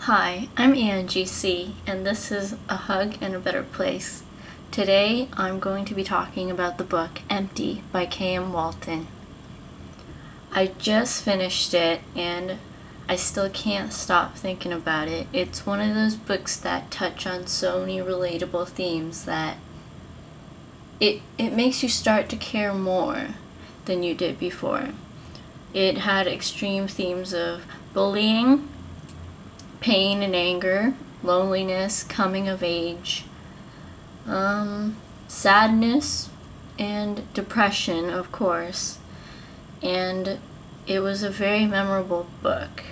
Hi, I'm Angie Sea, and this is A Hug in a Better Place. Today, I'm going to be talking about the book Empty by K.M. Walton. I just finished it, and I still can't stop thinking about it. It's one of those books that touch on so many relatable themes that it makes you start to care more than you did before. It had extreme themes of bullying, pain and anger, loneliness, coming of age, sadness, and depression, of course. And it was a very memorable book.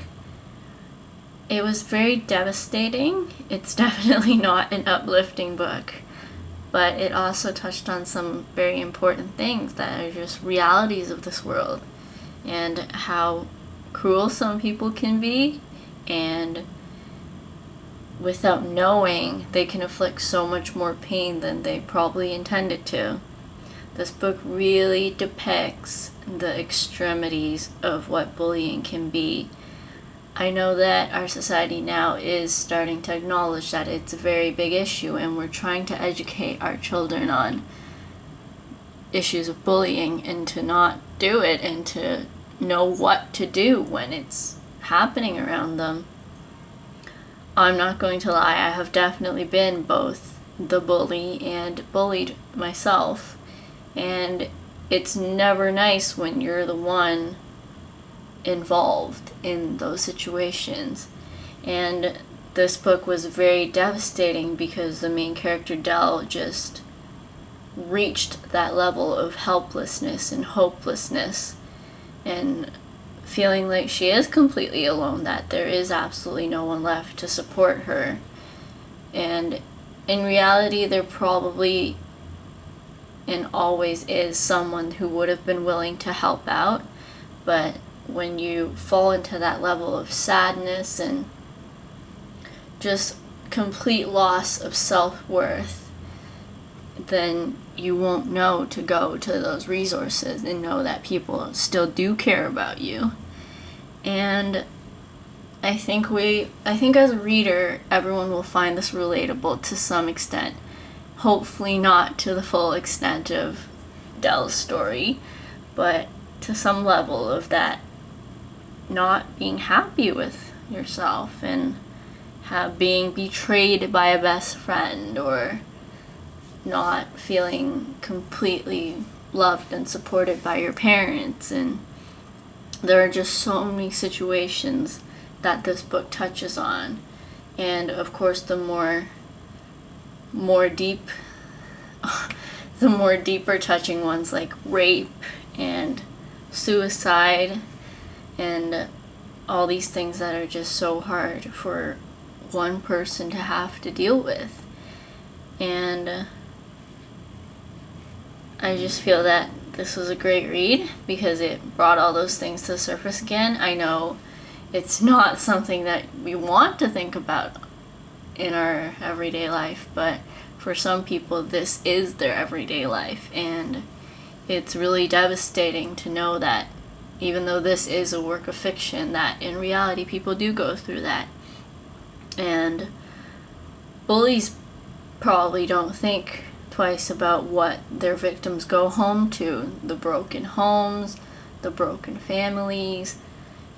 It was very devastating. It's definitely not an uplifting book, but it also touched on some very important things that are just realities of this world and how cruel some people can be, and without knowing, they can inflict so much more pain than they probably intended to. This book really depicts the extremities of what bullying can be. I know that our society now is starting to acknowledge that it's a very big issue, and we're trying to educate our children on issues of bullying and to not do it and to know what to do when it's happening around them. I'm not going to lie, I have definitely been both the bully and bullied myself, and it's never nice when you're the one involved in those situations. And this book was very devastating because the main character, Dell, just reached that level of helplessness and hopelessness and feeling like she is completely alone, that there is absolutely no one left to support her. And in reality, there probably and always is someone who would have been willing to help out, but when you fall into that level of sadness and just complete loss of self-worth, then you won't know to go to those resources and know that people still do care about you. And I think as a reader, everyone will find this relatable to some extent. Hopefully not to the full extent of Dell's story, but to some level of that not being happy with yourself and being betrayed by a best friend, or not feeling completely loved and supported by your parents. And there are just so many situations that this book touches on. And of course, the more deeper touching ones like rape and suicide and all these things that are just so hard for one person to have to deal with. And I just feel that this was a great read because it brought all those things to the surface again. I know it's not something that we want to think about in our everyday life, but for some people this is their everyday life, and it's really devastating to know that even though this is a work of fiction, that in reality people do go through that. And bullies probably don't think twice about what their victims go home to, the broken homes, the broken families,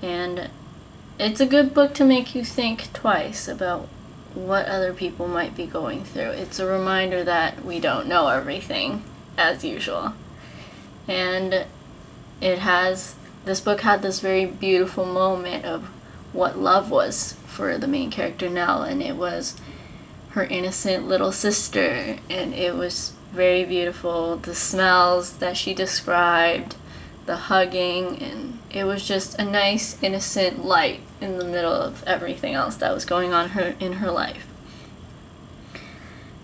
and it's a good book to make you think twice about what other people might be going through. It's a reminder that we don't know everything, as usual. And this book had this very beautiful moment of what love was for the main character, Nell, and it was her innocent little sister, and it was very beautiful. The smells that she described, the hugging, and it was just a nice innocent light in the middle of everything else that was going on in her life.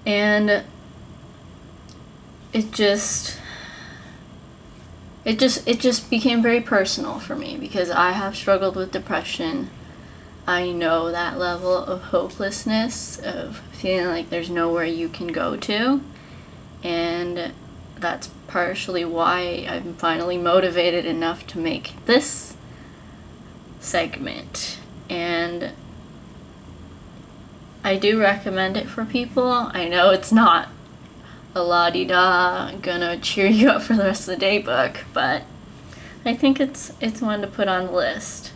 And it just became very personal for me because I have struggled with depression. I know that level of hopelessness, of feeling like there's nowhere you can go to, and that's partially why I'm finally motivated enough to make this segment. And I do recommend it for people. I know it's not a la-di-da, gonna cheer you up for the rest of the day book, but I think it's one to put on the list.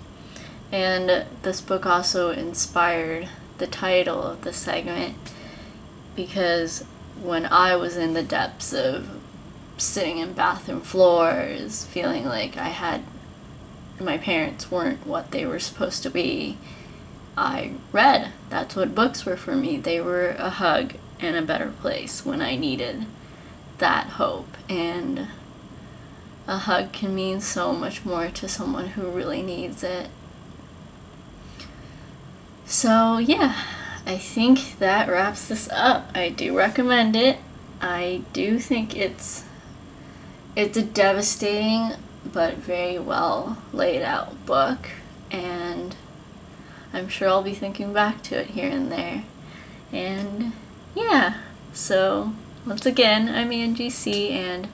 And this book also inspired the title of the segment, because when I was in the depths of sitting in bathroom floors, feeling like my parents weren't what they were supposed to be, I read. That's what books were for me. They were a hug and a better place when I needed that hope. And a hug can mean so much more to someone who really needs it. So yeah, I think that wraps this up. I do recommend it. I do think it's a devastating but very well laid out book, and I'm sure I'll be thinking back to it here and there. And yeah, so once again, I'm Angie Sea, and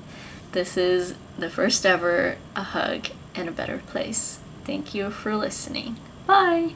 this is the first ever A Hug and a Better Place. Thank you for listening. Bye!